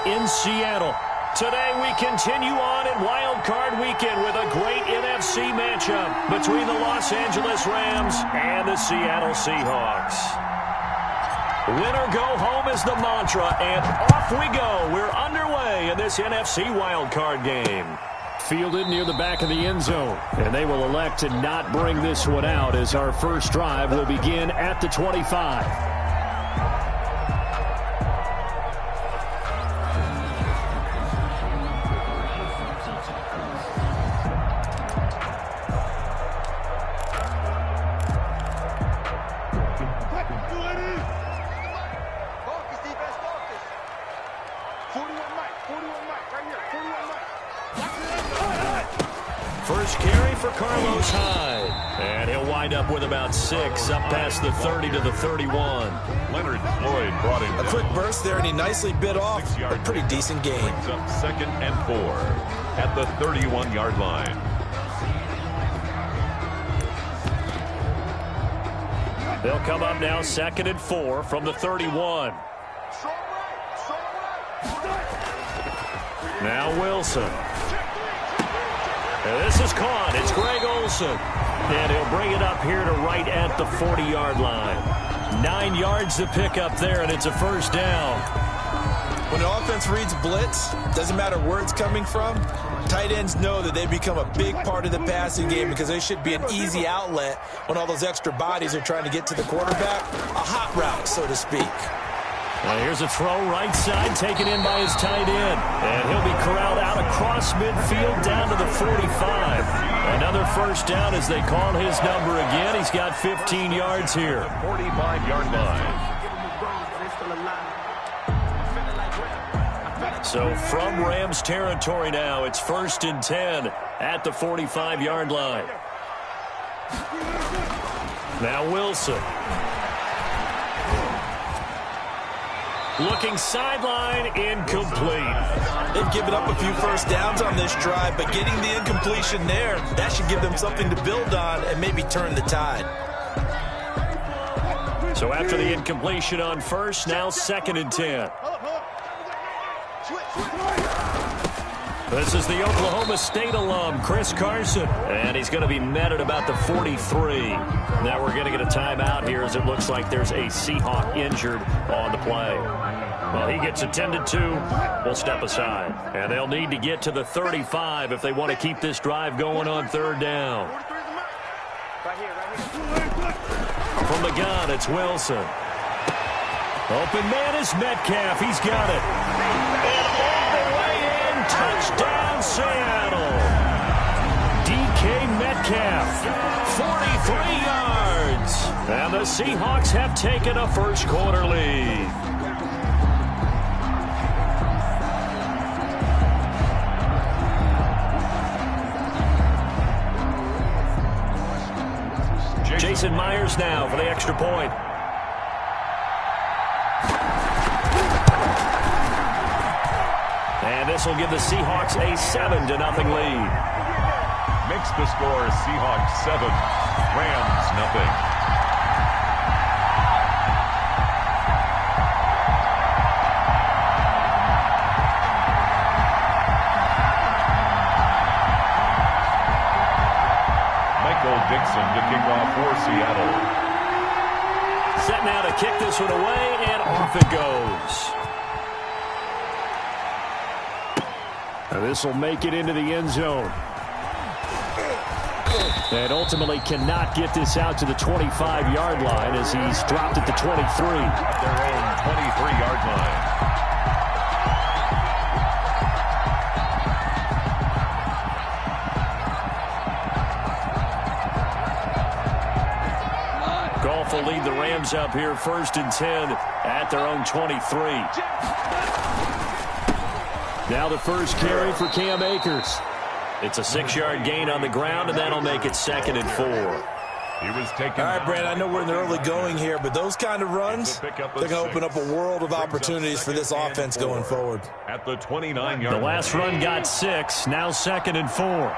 in Seattle. Today we continue on in Wildcard Weekend with a great NFC matchup between the Los Angeles Rams and the Seattle Seahawks. Win or go home is the mantra, and off we go. We're underway in this NFC Wildcard game. Fielded near the back of the end zone, and they will elect to not bring this one out as our first drive will begin at the 25. First carry for Carlos Hyde. And he'll wind up with about 6, up past the 30 to the 31. Leonard Floyd brought him down. A quick burst there, and he nicely bit off a pretty decent game. Brings up 2nd and 4 at the 31-yard line. They'll come up now 2nd and 4 from the 31. Now Wilson. And this is caught. It's Greg Olsen. And he'll bring it up here to right at the 40-yard line. 9 yards to pick up there, and it's a first down. When the offense reads blitz, doesn't matter where it's coming from, tight ends know that they become a big part of the passing game because they should be an easy outlet when all those extra bodies are trying to get to the quarterback. A hot route, so to speak. Well, here's a throw right side taken in by his tight end. And he'll be corralled out across midfield down to the 45. Another first down as they call his number again. He's got 15 yards here. 45-yard line. So from Rams territory now, it's 1st and 10 at the 45-yard line. Now Wilson. Looking sideline, incomplete. They've given up a few first downs on this drive, but getting the incompletion there, that should give them something to build on and maybe turn the tide. So after the incompletion on first, now 2nd and 10. This is the Oklahoma State alum, Chris Carson. And he's going to be met at about the 43. Now we're going to get a timeout here as it looks like there's a Seahawk injured on the play. Well, he gets attended to. We'll step aside. And they'll need to get to the 35 if they want to keep this drive going on 3rd down. From the gun, it's Wilson. Open man is Metcalf. He's got it. And all the way in, touchdown Seattle. DK Metcalf, 43 yards. And the Seahawks have taken a first quarter lead. Jason Myers now for the extra point. And this will give the Seahawks a 7-0 lead. Makes the score Seahawks 7, Rams nothing. Dixon to kick off for Seattle. Set now to kick this one away, and off it goes. And this will make it into the end zone. And ultimately cannot get this out to the 25-yard line as he's dropped at the 23. At their own 23-yard line. Goff will lead the Rams up here 1st and 10 at their own 23. Now the first carry for Cam Akers. It's a 6-yard gain on the ground, and that'll make it 2nd and 4. He was taken. All right, Brad, I know we're in the early going here, but those kind of runs, they're going to open up a world of opportunities for this offense going forward. At the 29-yard line. The last run got 6, now 2nd and 4.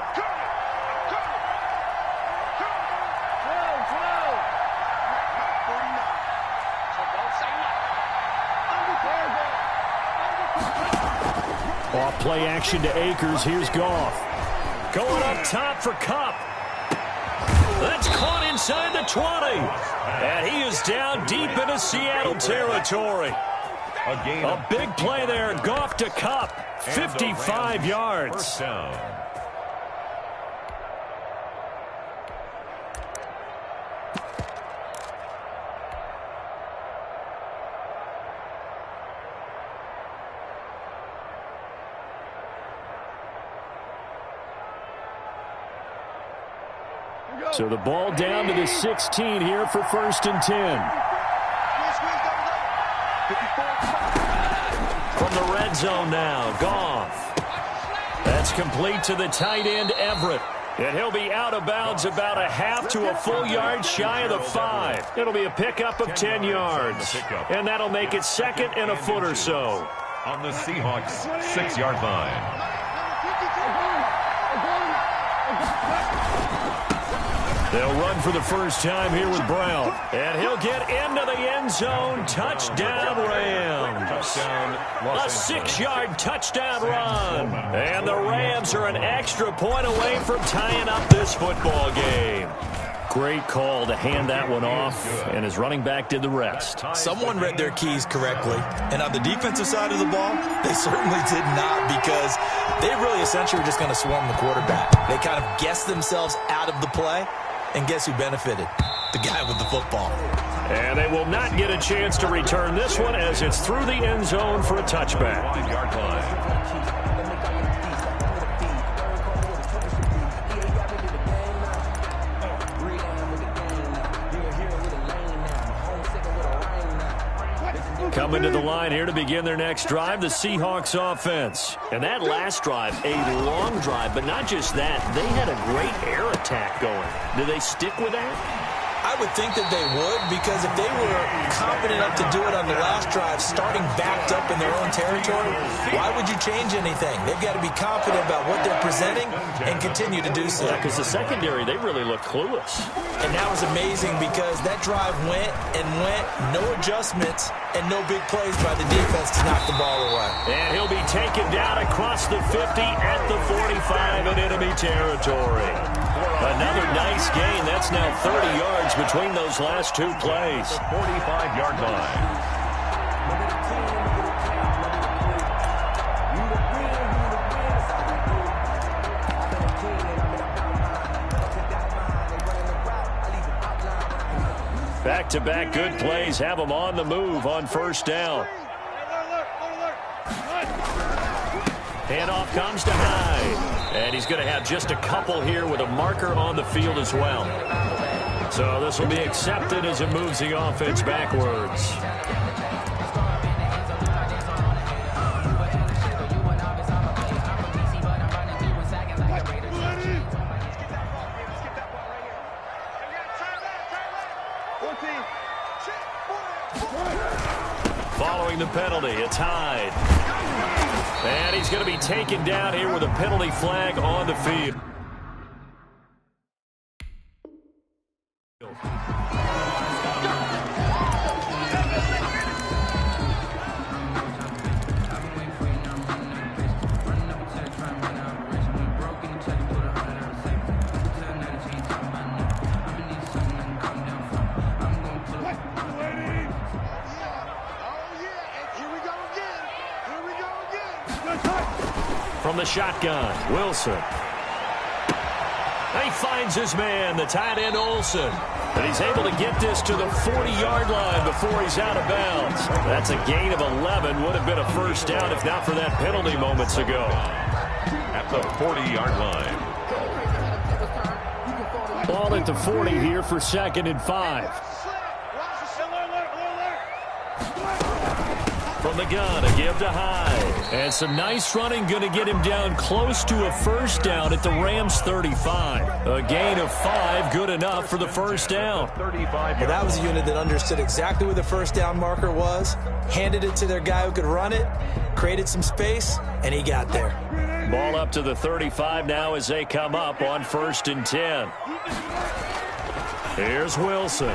Off play action to Akers. Here's Goff. Going up top for Kupp. That's caught inside the 20. And he is down deep into Seattle territory. A big play there. Goff to Kupp. 55 yards. First down. So the ball down to the 16 here for 1st and 10. From the red zone now, Goff. That's complete to the tight end, Everett. And he'll be out of bounds about a half to a full yard shy of the 5. It'll be a pickup of 10 yards. And that'll make it 2nd and a foot or so. On the Seahawks 6-yard line. They'll run for the first time here with Brown. And he'll get into the end zone. Touchdown, Rams. A 6-yard touchdown run. And the Rams are an extra point away from tying up this football game. Great call to hand that one off, and his running back did the rest. Someone read their keys correctly, and on the defensive side of the ball, they certainly did not, because they really essentially were just going to swarm the quarterback. They kind of guessed themselves out of the play, and guess who benefited? The guy with the football. And they will not get a chance to return this one as it's through the end zone for a touchback. 5-yard line. Coming to the line here to begin their next drive, the Seahawks offense. And that last drive, a long drive, but not just that. They had a great air attack going. Do they stick with that? I would think that they would, because if they were confident enough to do it on the last drive, starting backed up in their own territory, why would you change anything? They've got to be confident about what they're presenting and continue to do so. Yeah, because the secondary, they really look clueless. And that was amazing, because that drive went and went, no adjustments, and no big plays by the defense to knock the ball away. And he'll be taken down across the 50 at the 45 in enemy territory. Another nice gain. That's now 30 yards between those last two plays. 45-yard line. Back-to-back good plays have them on the move on first down. Handoff comes to Hyde. And he's going to have just a couple here with a marker on the field as well. So this will be accepted as it moves the offense backwards. Following the penalty, it's Hyde. And he's going to be taken down here with a penalty flag on the field. From the shotgun, Wilson. He finds his man, the tight end Olsen. And he's able to get this to the 40-yard line before he's out of bounds. That's a gain of 11. Would have been a first down if not for that penalty moments ago. At the 40-yard line. Ball at the 40 here for 2nd and 5. From the gun, a give to Hyde. And some nice running going to get him down close to a first down at the Rams 35. A gain of 5, good enough for the first down. Well, that was a unit that understood exactly where the first down marker was, handed it to their guy who could run it, created some space, and he got there. Ball up to the 35 now as they come up on 1st and 10. Here's Wilson.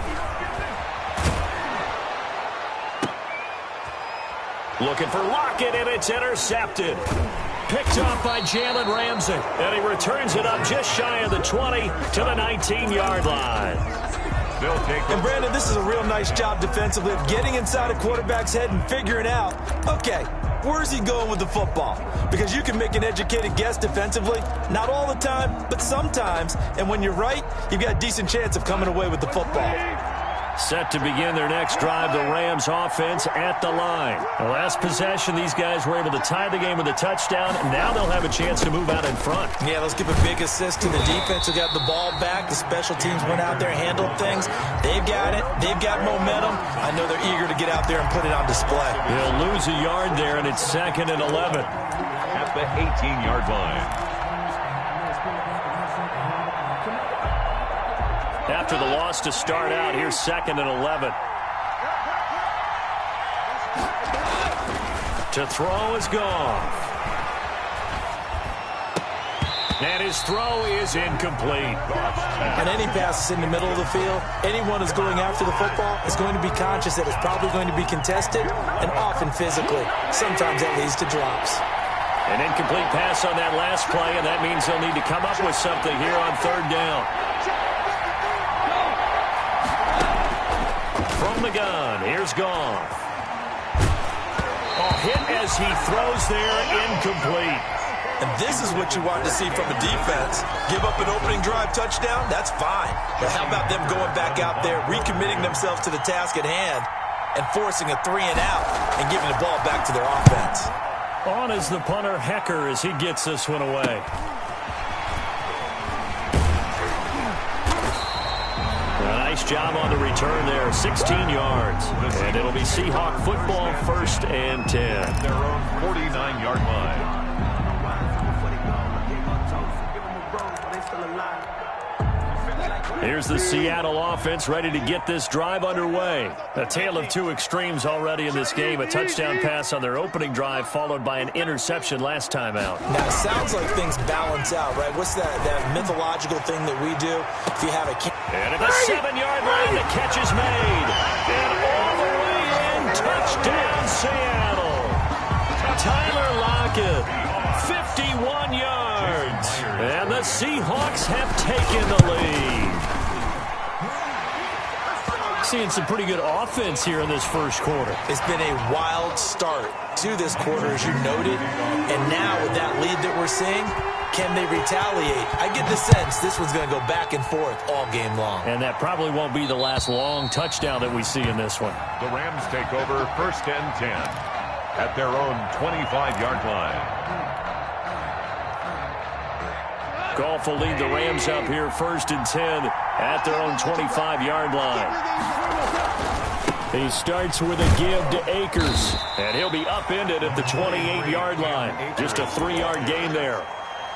Looking for Lockett, and it's intercepted. Picked off by Jalen Ramsey, and he returns it up just shy of the 20 to the 19-yard line. And Brandon, this is a real nice job defensively of getting inside a quarterback's head and figuring out, okay, where's he going with the football? Because you can make an educated guess defensively, not all the time, but sometimes. And when you're right, you've got a decent chance of coming away with the football. Set to begin their next drive, the Rams offense at the line. The last possession, these guys were able to tie the game with a touchdown, and now they'll have a chance to move out in front. Yeah, let's give a big assist to the defense who got the ball back. The special teams went out there, handled things. They've got it. They've got momentum. I know they're eager to get out there and put it on display. They'll lose a yard there, and it's 2nd and 11. At the 18-yard line. After the loss to start out, here's 2nd and 11. To throw is gone. And his throw is incomplete. On any passes in the middle of the field, anyone who's going after the football is going to be conscious that it's probably going to be contested and often physically. Sometimes that leads to drops. An incomplete pass on that last play, and that means they'll need to come up with something here on 3rd down. From the gun, here's Goff. Hit as he throws there, incomplete. And this is what you want to see from a defense. Give up an opening drive touchdown, that's fine. But how about them going back out there, recommitting themselves to the task at hand, and forcing a 3-and-out and giving the ball back to their offense. On is the punter, Hecker, as he gets this one away. Nice job on the return there, 16 yards. And it'll be Seahawk football, 1st and 10. Their own 49-yard line. Here's the Seattle offense ready to get this drive underway. A tale of two extremes already in this game. A touchdown pass on their opening drive followed by an interception last time out. Now, it sounds like things balance out, right? What's that mythological thing that we do? If you have a... And at the 7-yard line, the catch is made. And all the way in, touchdown Seattle. Tyler Lockett, 51 yards. And the Seahawks have taken the lead. Seeing some pretty good offense here in this first quarter. It's been a wild start to this quarter, as you noted. And now with that lead that we're seeing, can they retaliate? I get the sense this one's going to go back and forth all game long. And that probably won't be the last long touchdown that we see in this one. The Rams take over 1st and 10 at their own 25-yard line. Goff will lead the Rams up here 1st and 10 at their own 25-yard line. He starts with a give to Akers, and he'll be upended at the 28-yard line. Just a 3-yard gain there.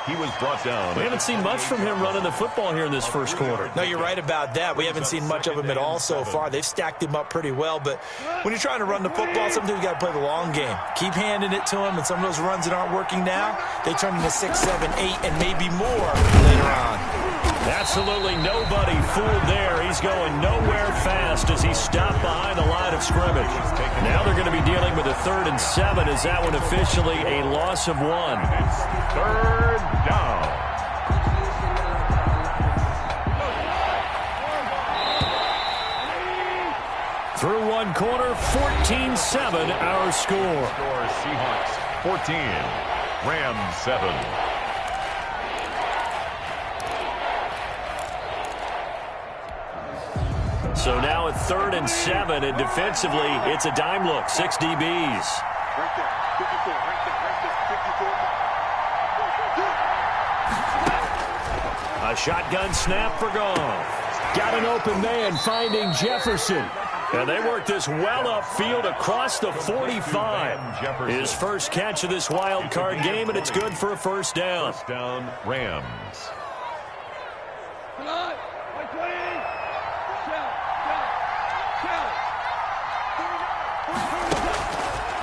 He was brought down. We haven't seen much from him running the football here in this first quarter. No, you're right about that. We haven't seen much of him at all so far. They've stacked him up pretty well, but when you're trying to run the football, sometimes you got to play the long game. Keep handing it to him, and some of those runs that aren't working now, they turn into 6, 7, 8, and maybe more later on. Absolutely nobody fooled there. He's going nowhere fast as he stopped behind the line of scrimmage. Now they're going to be dealing with a 3rd and 7. Is that one officially a loss of 1? It's 3rd down. Through one quarter, 14-7 our score. Seahawks 14, Rams 7. So now at 3rd and 7, and defensively, it's a dime look, 6 DBs. A shotgun snap for Goff. Got an open man finding Jefferson. And they work this well upfield across the 45. His first catch of this wild card game, and it's good for a 1st down. 1st down, Rams.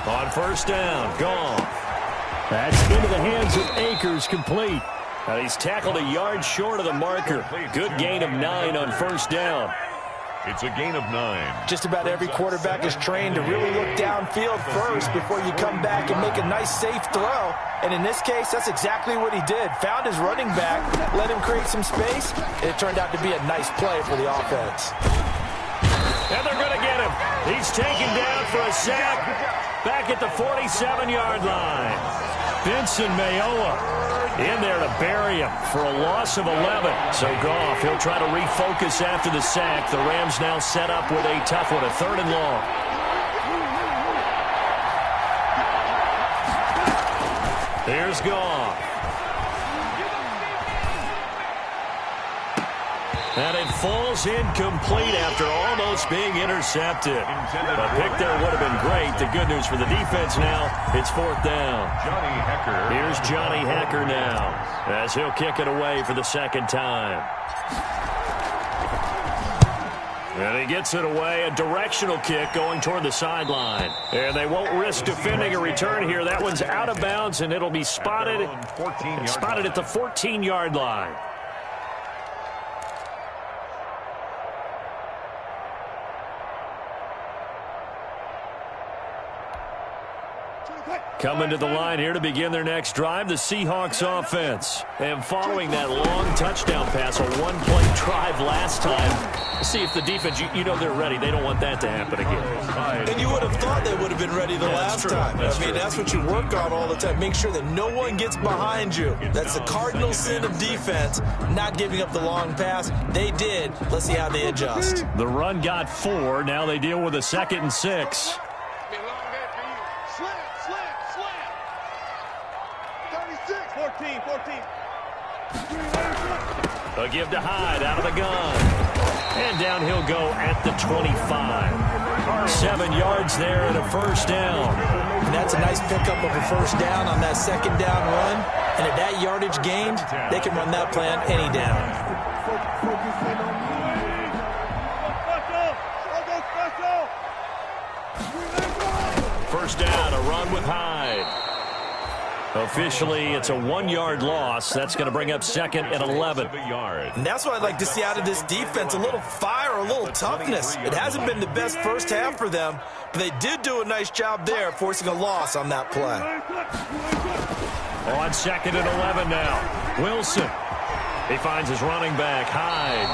On 1st down, Goff. That's into the hands of Akers, complete. And he's tackled a yard short of the marker. Good gain of 9 on 1st down. It's a gain of 9. Just about every quarterback is trained to really look downfield first before you come back and make a nice, safe throw. And in this case, that's exactly what he did. Found his running back, let him create some space, and it turned out to be a nice play for the offense. And they're going to get him. He's taken down for a sack back at the 47-yard line. Vincent Mayowa in there to bury him for a loss of 11. So Goff, he'll try to refocus after the sack. The Rams now set up with a tough one, a 3rd and long. Here's Goff. And it falls incomplete after almost being intercepted. A pick there would have been great. The good news for the defense now, it's 4th down. Johnny Hekker. Here's Johnny Hekker now as he'll kick it away for the 2nd time. And he gets it away, a directional kick going toward the sideline. And they won't risk defending a return here. That one's out of bounds, and it'll be spotted at the 14-yard line. Coming to the line here to begin their next drive, the Seahawks offense. And following that long touchdown pass, a one-play drive last time, see if the defense, you know they're ready. They don't want that to happen again. And you would have thought they would have been ready the last time. That's what you work on all the time. Make sure that no one gets behind you. That's the cardinal sin of defense, not giving up the long pass. They did. Let's see how they adjust. The run got 4. Now they deal with a 2nd and 6. A give to Hyde out of the gun. And down he'll go at the 25. 7 yards there and a 1st down. And that's a nice pickup of a 1st down on that 2nd down run. And at that yardage gained, they can run that play on any down. First down, a run with Hyde. Officially, it's a 1-yard loss. That's going to bring up 2nd and 11. And that's what I'd like to see out of this defense, a little fire, a little toughness. It hasn't been the best first half for them, but they did do a nice job there, forcing a loss on that play. On 2nd and 11 now. Wilson. He finds his running back, Hyde.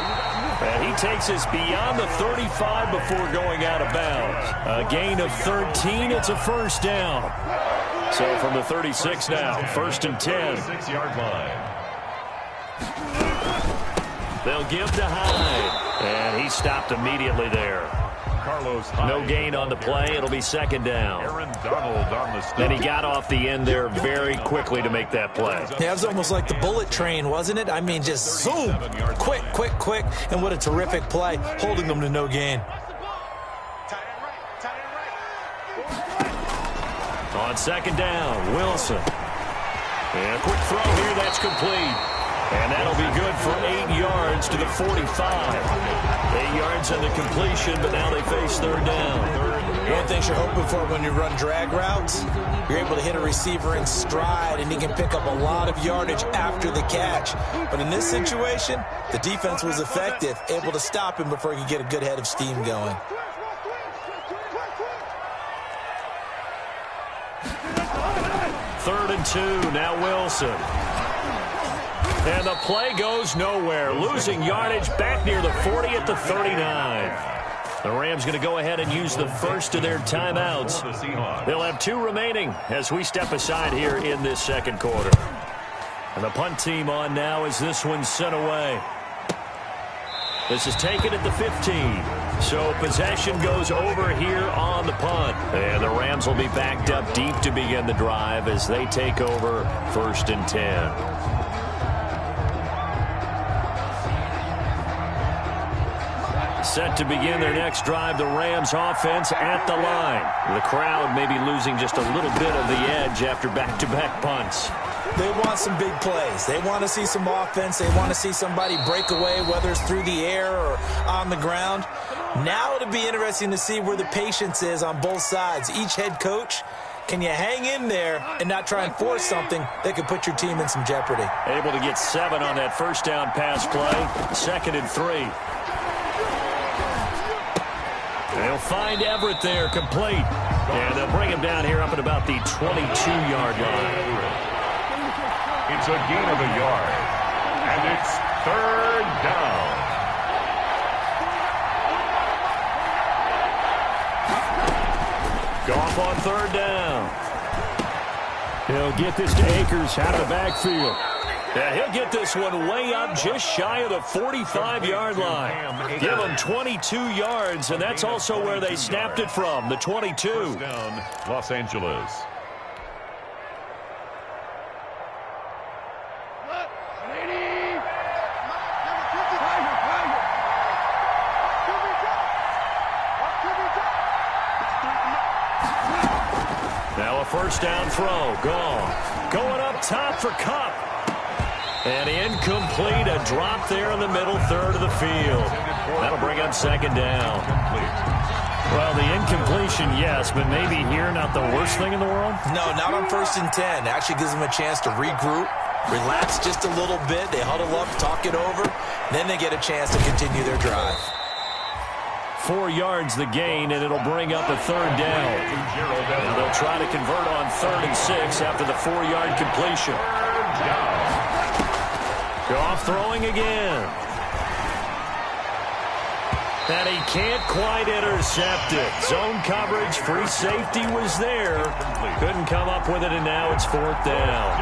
And he takes us beyond the 35 before going out of bounds. A gain of 13. It's a 1st down. So from the 36 now, 1st and 10. 6-yard line. They'll give to Hyde. And he stopped immediately there. Carlos Hyde. No gain on the play. It'll be 2nd down. Aaron Donald on the stop. Then he got off the end there very quickly to make that play. Yeah, it was almost like the bullet train, wasn't it? I mean, just zoom. Quick, quick, quick. And what a terrific play, holding them to no gain. On 2nd down, Wilson. And a quick throw here, that's complete. And that'll be good for 8 yards to the 45. 8 yards on the completion, but now they face 3rd down. One thing you're hoping for when you run drag routes, you're able to hit a receiver in stride, and he can pick up a lot of yardage after the catch. But in this situation, the defense was effective, able to stop him before he could get a good head of steam going. Third and 2, now Wilson. And the play goes nowhere, losing yardage back near the 40 at the 39. The Rams going to go ahead and use the first of their timeouts. They'll have 2 remaining as we step aside here in this 2nd quarter. And the punt team on now as this one's sent away. This is taken at the 15. So possession goes over here on the punt. And the Rams will be backed up deep to begin the drive as they take over 1st and 10. Set to begin their next drive, the Rams offense at the line. The crowd may be losing just a little bit of the edge after back-to-back punts. They want some big plays. They want to see some offense. They want to see somebody break away, whether it's through the air or on the ground. Now it'll be interesting to see where the patience is on both sides. Each head coach, can you hang in there and not try and force something that could put your team in some jeopardy? Able to get 7 on that 1st down pass play. 2nd and 3. They'll find Everett there, complete. And they'll bring him down here up at about the 22-yard line. It's a gain of a yard. And it's third down. Goff on third down. He'll get this to Akers out of the backfield. Yeah, he'll get this one way up just shy of the 45-yard line. Give him 22 yards, and that's also where they snapped it from, the 22. First down, Los Angeles. Now a first down throw. Gone. Going up top for Kupp. And incomplete. A drop there in the middle third of the field. That'll bring up second down. Well, the incompletion, yes, but maybe here not the worst thing in the world? No, not on 1st and 10. Actually gives them a chance to regroup, relax just a little bit. They huddle up, talk it over. Then they get a chance to continue their drive. 4 yards the gain, and it'll bring up a third down. And they'll try to convert on 3rd and 6 after the 4-yard completion. Goff throwing again. And he can't quite intercept it. Zone coverage, free safety was there. Couldn't come up with it, and now it's 4th down.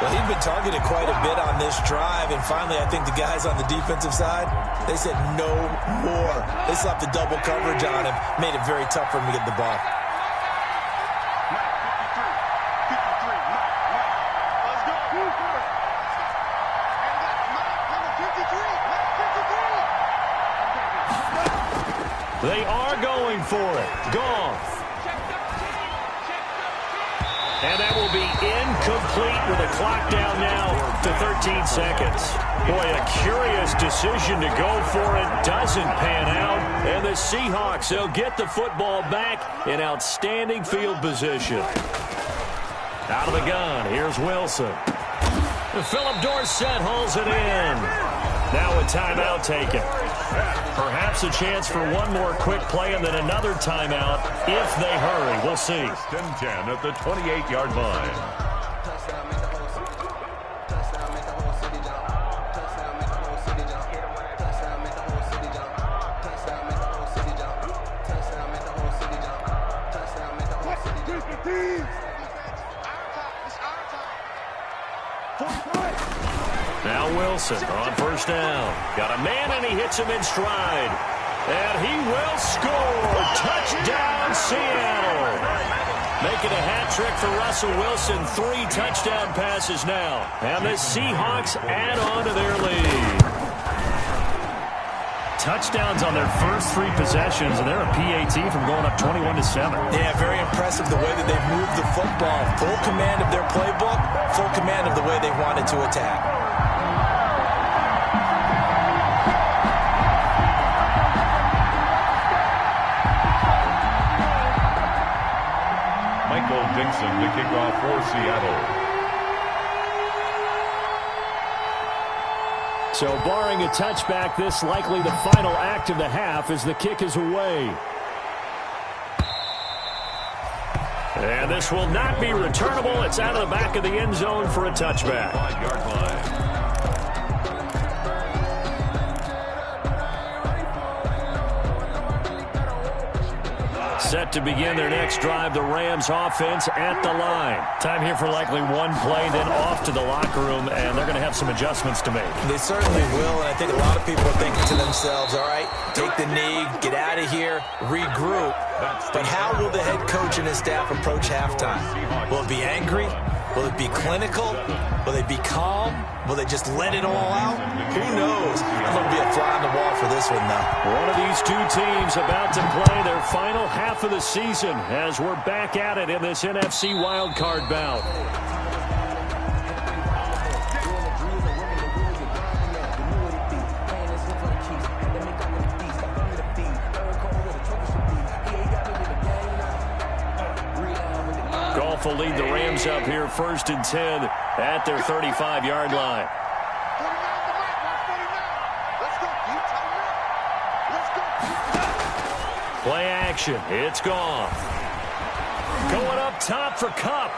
Well, he'd been targeted quite a bit on this drive, and finally I think the guys on the defensive side, they said no more. They slapped the double coverage on him, made it very tough for him to get the ball. They are going for it. Goff. And that will be incomplete with a clock down now to 13 seconds. Boy, a curious decision to go for it. Doesn't pan out. And the Seahawks, they'll get the football back in outstanding field position. Out of the gun, here's Wilson. Philip Dorsett hauls it in. Now a timeout taken. Perhaps a chance for one more quick play and then another timeout if they hurry. We'll see. 10-10 at the 28-yard line. Now Wilson on first down. Got a man, and he hits him in stride. And he will score. Touchdown, Seattle. Making a hat trick for Russell Wilson. 3 touchdown passes now. And the Seahawks add on to their lead. Touchdowns on their first 3 possessions, and they're a PAT from going up 21-7. Yeah, very impressive the way that they've moved the football. Full command of their playbook, full command of the way they wanted to attack. Michael Dixon to kick off for Seattle. So barring a touchback, this likely the final act of the half as the kick is away. And this will not be returnable. It's out of the back of the end zone for a touchback. 5-yard line. Set to begin their next drive, the Rams offense at the line. Time here for likely one play, then off to the locker room, and they're going to have some adjustments to make. They certainly will, and I think a lot of people are thinking to themselves, all right, take the knee, get out of here, regroup. But how will the head coach and his staff approach halftime? Will it be angry? Will it be clinical? Will they be calm? Will they just let it all out? Who knows? I'm going to be a fly on the wall for this one, though. One of these two teams about to play their final half of the season as we're back at it in this NFC Wildcard bout. Goff will lead the Rams up here 1st and 10 at their 35-yard line. Play action. It's gone. Going up top for Kupp.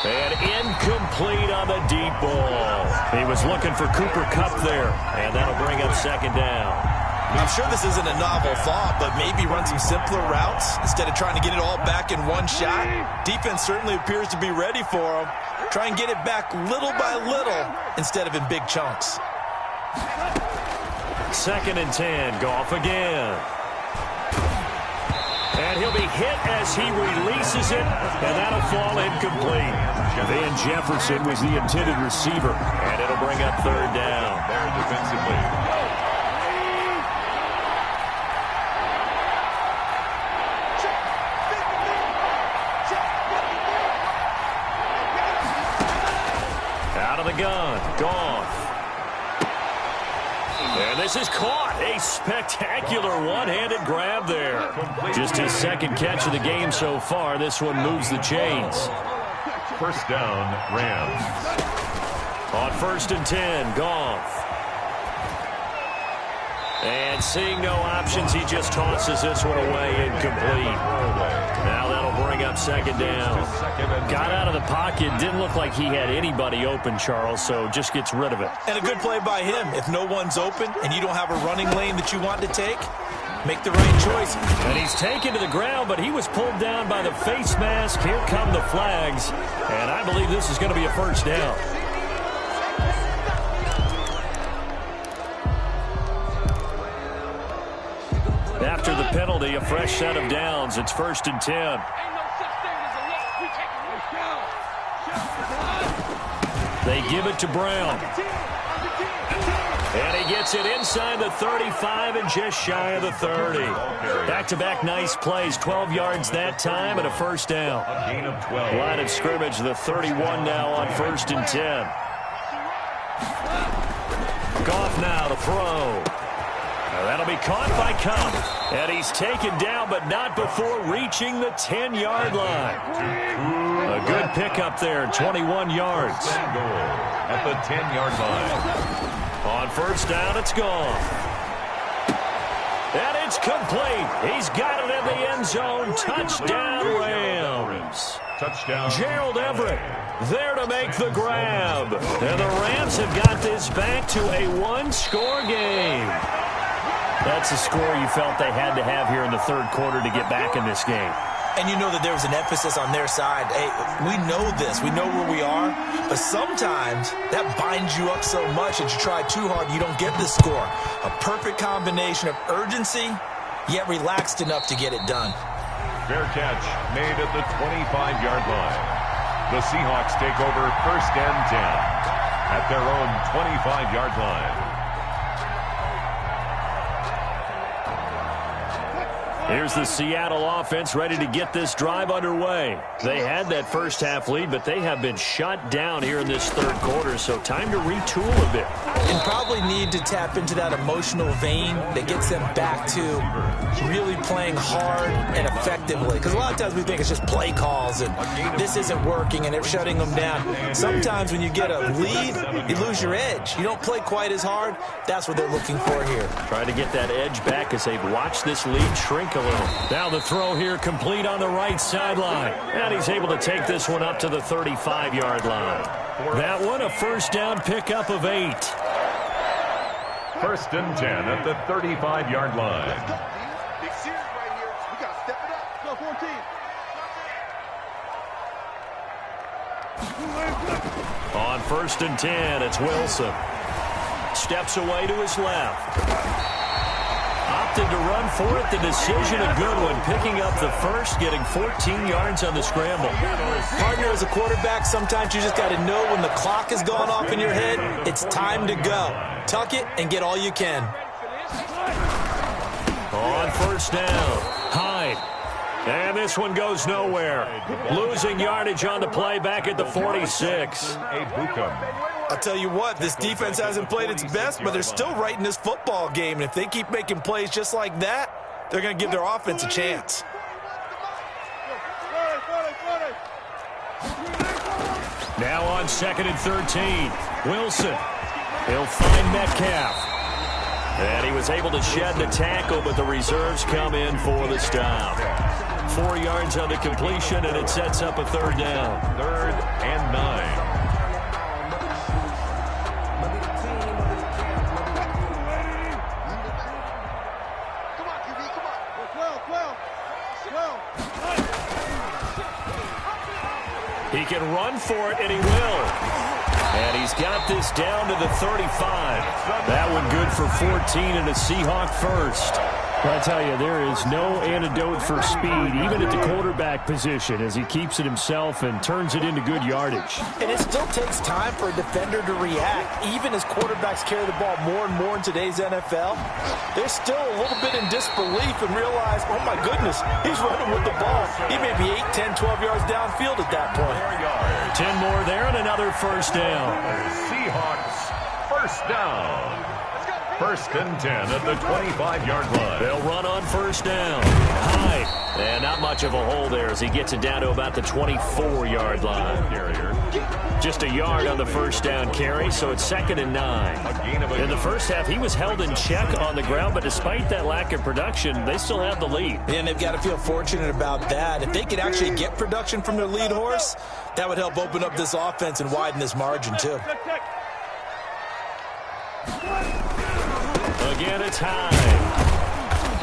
And incomplete on the deep ball. He was looking for Cooper Kupp there, and that'll bring up second down. I'm sure this isn't a novel thought, but maybe run some simpler routes instead of trying to get it all back in one shot. Defense certainly appears to be ready for him. Try and get it back little by little instead of in big chunks. 2nd and 10. Goff again. And he'll be hit as he releases it, and that'll fall incomplete. Van Jefferson was the intended receiver, and it'll bring up 3rd down. There defensively. Out of the gun, Goff. And this is caught. A spectacular one-handed grab there. Just his 2nd catch of the game so far. This one moves the chains. 1st down, Rams. On 1st and 10, Goff. And seeing no options, he just tosses this one away incomplete. Now that'll bring up 2nd down. Got out of the pocket. Didn't look like he had anybody open, Charles, so just gets rid of it. And a good play by him. If no one's open and you don't have a running lane that you want to take, make the right choice. And he's taken to the ground, but he was pulled down by the face mask. Here come the flags. And I believe this is going to be a 1st down. After the penalty, a fresh set of downs. It's 1st and 10. They give it to Brown. And he gets it inside the 35 and just shy of the 30. Back-to-back nice plays. 12 yards that time and a 1st down. A gain of 12. Line of scrimmage, the 31 now on 1st and 10. Goff now to throw. That'll be caught by Kupp. And he's taken down, but not before reaching the 10-yard line. A good pickup there, 21 yards. At the 10-yard line. On 1st down, it's gone. And it's complete. He's got it in the end zone. Touchdown, Rams. Touchdown. Gerald Everett there to make the grab. And the Rams have got this back to a 1-score game. That's a score you felt they had to have here in the 3rd quarter to get back in this game. And you know that there was an emphasis on their side. Hey, we know this. We know where we are. But sometimes that binds you up so much that you try too hard, you don't get the score. A perfect combination of urgency, yet relaxed enough to get it done. Fair catch made at the 25-yard line. The Seahawks take over 1st and 10 at their own 25-yard line. Here's the Seattle offense ready to get this drive underway. They had that 1st half lead, but they have been shut down here in this 3rd quarter, so time to retool a bit. And probably need to tap into that emotional vein that gets them back to really playing hard and effectively. Because a lot of times we think it's just play calls and this isn't working and it's shutting them down. Sometimes when you get a lead, you lose your edge. You don't play quite as hard. That's what they're looking for here. Trying to get that edge back as they've watched this lead shrink a little. Now the throw here complete on the right sideline. And he's able to take this one up to the 35-yard line. That one a 1st down pickup of 8. 1st and 10 at the 35-yard line. Big series right here. We got to step it up. Go 14. On 1st and 10, it's Wilson. Steps away to his left. Opted to run for it. The decision a good one. Picking up the 1st, getting 14 yards on the scramble. Partner, as a quarterback, sometimes you just got to know when the clock has gone off in your head, it's time to go. Tuck it and get all you can. On 1st down, Hyde. And this one goes nowhere. Losing yardage on the play back at the 46. I'll tell you what, this defense hasn't played its best, but they're still right in this football game. And if they keep making plays just like that, they're going to give their offense a chance. Now on 2nd and 13, Wilson. He'll find Metcalf. And he was able to shed the tackle, but the reserves come in for the stop. 4 yards on the completion, and it sets up a third down. 3rd and 9. He can run for it, and he will. And he's got this down to the 35. That one good for 14 and a Seahawk first. I tell you, there is no antidote for speed, even at the quarterback position, as he keeps it himself and turns it into good yardage. And it still takes time for a defender to react. Even as quarterbacks carry the ball more and more in today's NFL, they're still a little bit in disbelief and realize, oh my goodness, he's running with the ball. He may be 8, 10, 12 yards downfield at that point. 10 more there and another first down. Seahawks first down. 1st and 10 at the 25-yard line. They'll run on first down. High. And not much of a hole there as he gets it down to about the 24-yard line. Just a yard on the first down carry, so it's 2nd and 9. In the first half, he was held in check on the ground, but despite that lack of production, they still have the lead. And they've got to feel fortunate about that. If they could actually get production from their lead horse, that would help open up this offense and widen this margin, too. Again, it's High.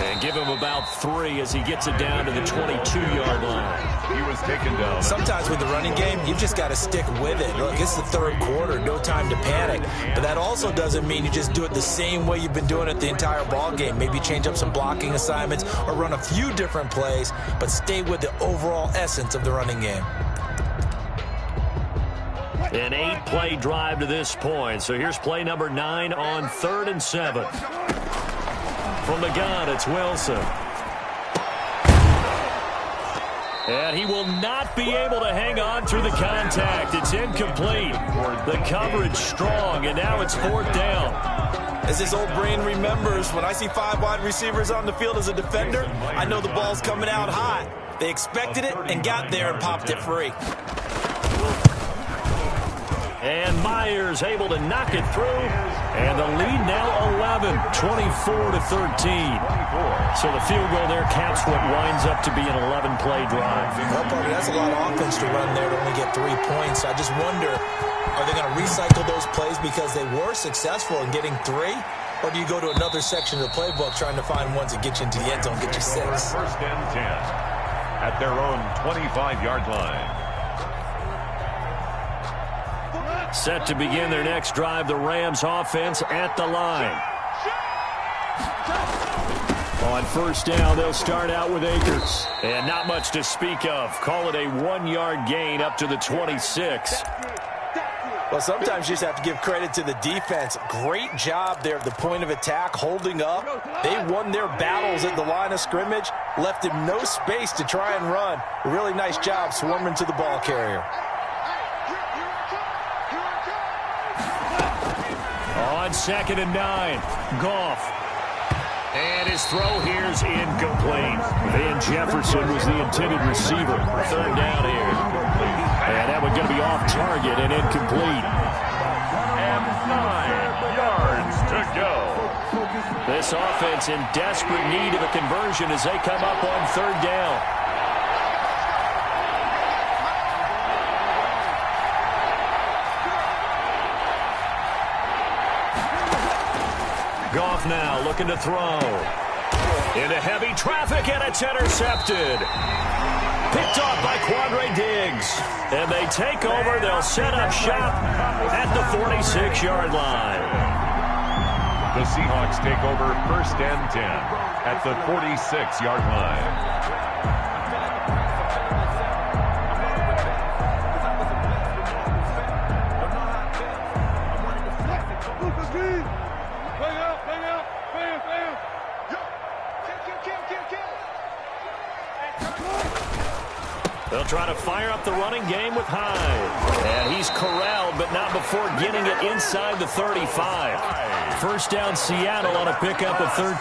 And give him about 3 as he gets it down to the 22-yard line. He was taken down. Sometimes with the running game, you've just got to stick with it. Look, it's the 3rd quarter, no time to panic. But that also doesn't mean you just do it the same way you've been doing it the entire ball game. Maybe change up some blocking assignments or run a few different plays, but stay with the overall essence of the running game. An 8-play drive to this point. So here's play number 9 on 3rd and 7. From the gun, it's Wilson. And he will not be able to hang on through the contact. It's incomplete. The coverage strong, and now it's 4th down. As this old brain remembers, when I see 5 wide receivers on the field as a defender, I know the ball's coming out hot. They expected it and got there and popped it free. And Myers able to knock it through. And the lead now 11, 24-13. So the field goal there caps what winds up to be an 11-play drive. Well, Parker, that's a lot of offense to run there to only get 3 points. I just wonder, are they going to recycle those plays because they were successful in getting 3? Or do you go to another section of the playbook trying to find ones that get you into the end zone, get you 6? 1st and 10 at their own 25-yard line. Set to begin their next drive, the Rams offense at the line. On first down, they'll start out with Akers. And not much to speak of. Call it a 1-yard gain up to the 26. Well, sometimes you just have to give credit to the defense. Great job there at the point of attack, holding up. They won their battles at the line of scrimmage, left him no space to try and run. A really nice job swarming to the ball carrier. On 2nd and 9, Goff. And his throw here's incomplete. Van Jefferson was the intended receiver. 3rd down here. And that one going to be off target and incomplete. And 9 yards to go. This offense in desperate need of a conversion as they come up on 3rd down. Goff now looking to throw. Into heavy traffic, and it's intercepted. Picked off by Quandre Diggs. And they take over. They'll set up shop at the 46-yard line. The Seahawks take over 1st and 10 at the 46-yard line. They'll try to fire up the running game with Hyde. And he's corralled, but not before getting it inside the 35. First down Seattle on a pickup of 13.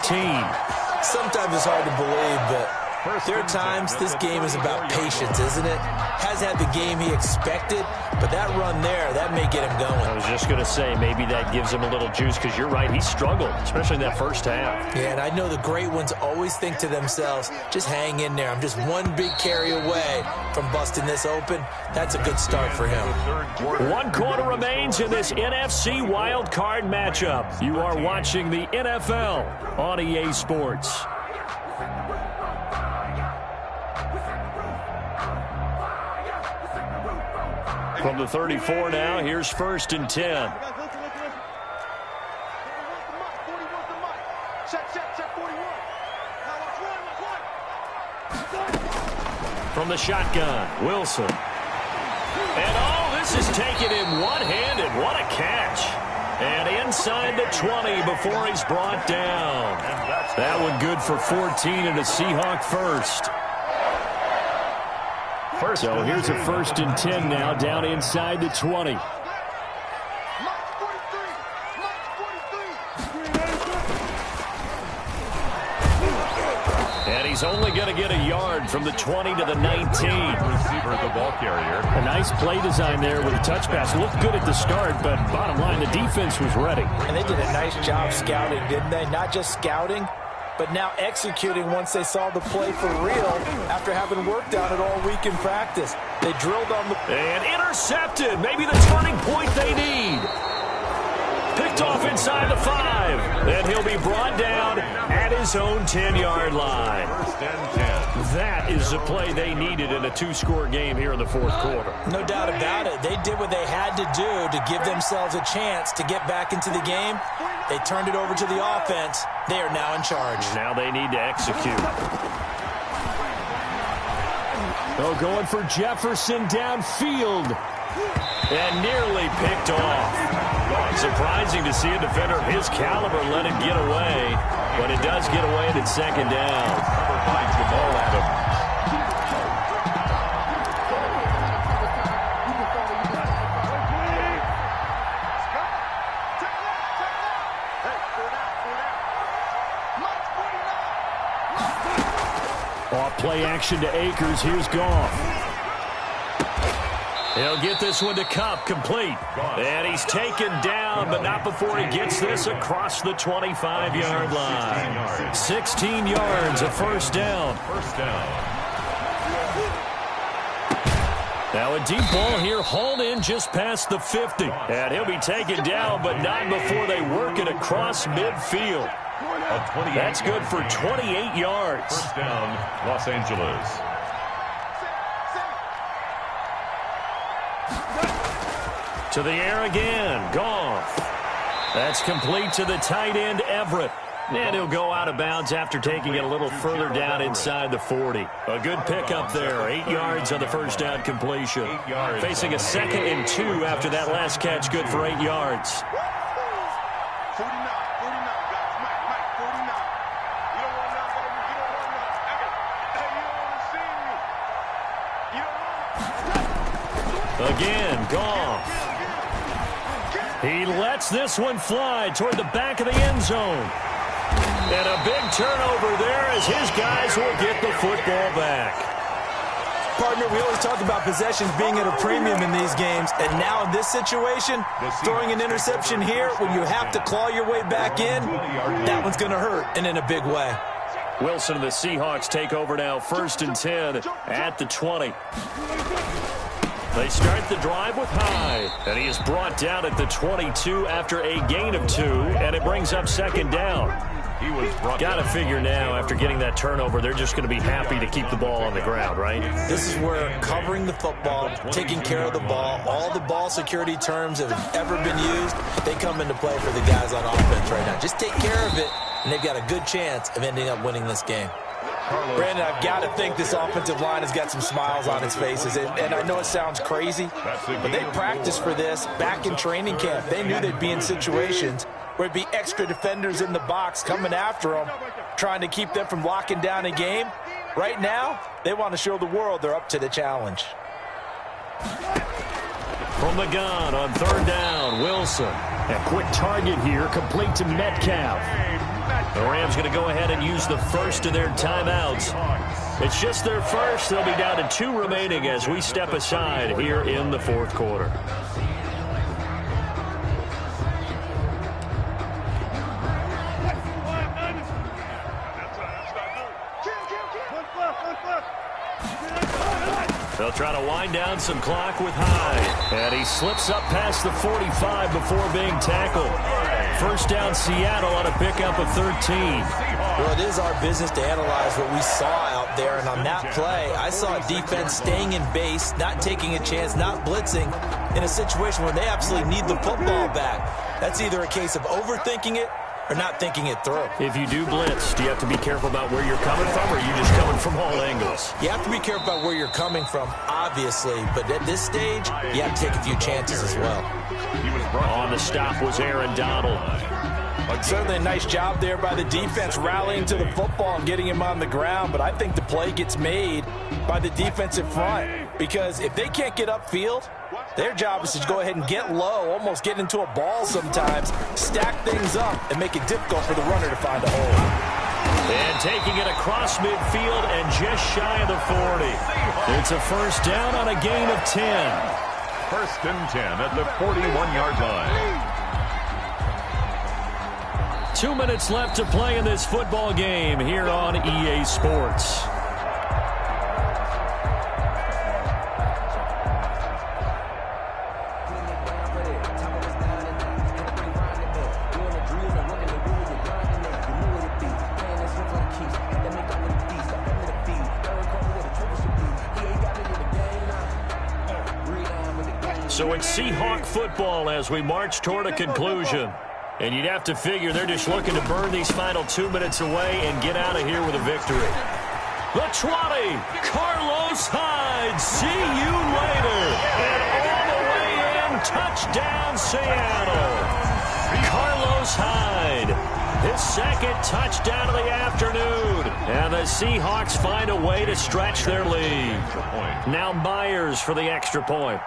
Sometimes it's hard to believe, but There are times this game is about patience, isn't it? Has had the game he expected, but that run there, that may get him going. I was just going to say, maybe that gives him a little juice, because you're right, he struggled, especially in that first half. Yeah, and I know the great ones always think to themselves, just hang in there. I'm just one big carry away from busting this open. That's a good start for him. 1 quarter remains in this NFC Wildcard matchup. You are watching the NFL on EA Sports. From the 34 now, here's 1st and 10. From the shotgun, Wilson. And oh, this is taken in one-handed. What a catch. And inside the 20 before he's brought down. That one good for 14 and a Seahawk first. So here's a 1st and 10 now, down inside the 20. And he's only going to get a yard from the 20 to the 19. Receiver, the ball carrier. A nice play design there with a touch pass. Looked good at the start, but bottom line, the defense was ready. And they did a nice job scouting, didn't they? Not just scouting, but now executing once they saw the play for real after having worked on it all week in practice. They drilled on the... And intercepted. Maybe the turning point they need. Picked off inside the 5. Then he'll be brought down at his own 10-yard line. 1st and 10. That is the play they needed in a 2-score game here in the 4th quarter. No doubt about it. They did what they had to do to give themselves a chance to get back into the game. They turned it over to the offense. They are now in charge. Now they need to execute. Oh, going for Jefferson downfield. And nearly picked off. Surprising to see a defender of his caliber let it get away. But it does get away at 2nd down. Number 5, Jamal Adams. Off play action to Akers. Here's Goff. He'll get this one to Kupp, complete. And he's taken down, but not before he gets this across the 25-yard line. 16 yards, a 1st down. 1st down. Now a deep ball here, hauled in just past the 50. And he'll be taken down, but not before they work it across midfield. That's good for 28 yards. 1st down, Los Angeles. To the air again, Goff. That's complete to the tight end, Everett. And he'll go out of bounds after taking it a little further down inside the 40. A good pickup there, 8 yards on the 1st down completion. Facing a 2nd and 2 after that last catch, good for 8 yards. 49, guys. Mike, 49. You don't run now, baby. You don't run now. Hey, you don't want to see me. You don't want to. Again, Goff. He lets this one fly toward the back of the end zone. And a big turnover there as his guys will get the football back. Partner, we always talk about possessions being at a premium in these games, and now in this situation, throwing an interception here when you have to claw your way back in, that one's going to hurt, and in a big way. Wilson and the Seahawks take over now, 1st and 10 at the 20. They start the drive with Hyde, and he is brought down at the 22 after a gain of 2, and it brings up 2nd down. He was brought Got to figure now, after getting that turnover, they're just going to be happy to keep the ball on the ground, right? This is where covering the football, taking care of the ball, all the ball security terms that have ever been used, they come into play for the guys on offense right now. Just take care of it, and they've got a good chance of ending up winning this game. Brandon, I've got to think this offensive line has got some smiles on its faces. And I know it sounds crazy, but they practiced for this back in training camp. They knew they'd be in situations where it'd be extra defenders in the box coming after them, trying to keep them from locking down a game. Right now, they want to show the world they're up to the challenge. From the gun on 3rd down, Wilson. A quick target here, complete to Metcalf. The Rams going to go ahead and use the first of their timeouts. It's just their first. They'll be down to 2 remaining as we step aside here in the fourth quarter. They'll try to wind down some clock with Hyde. And he slips up past the 45 before being tackled. First down, Seattle on a pickup of 13. Well, it is our business to analyze what we saw out there. And on that play, I saw a defense staying in base, not taking a chance, not blitzing in a situation where they absolutely need the football back. That's either a case of overthinking it or not thinking it through. If you do blitz, do you have to be careful about where you're coming from, or are you just coming from all angles? You have to be careful about where you're coming from, obviously, but at this stage, you have to take a few chances as well. On the stop was Aaron Donald. Certainly a nice job there by the defense rallying to the football and getting him on the ground, but I think the play gets made by the defensive front, because if they can't get upfield, their job is to go ahead and get low, almost get into a ball sometimes, stack things up, and make it difficult for the runner to find a hole. And taking it across midfield and just shy of the 40. It's a first down on a gain of 10. First and 10 at the 41-yard line. 2 minutes left to play in this football game here on EA Sports. So it's Seahawk football as we march toward a conclusion. And you'd have to figure they're just looking to burn these final 2 minutes away and get out of here with a victory. The 20, Carlos Hyde, see you later. And all the way in, touchdown Seattle. Carlos Hyde, his second touchdown of the afternoon. And the Seahawks find a way to stretch their lead. Now Myers for the extra point.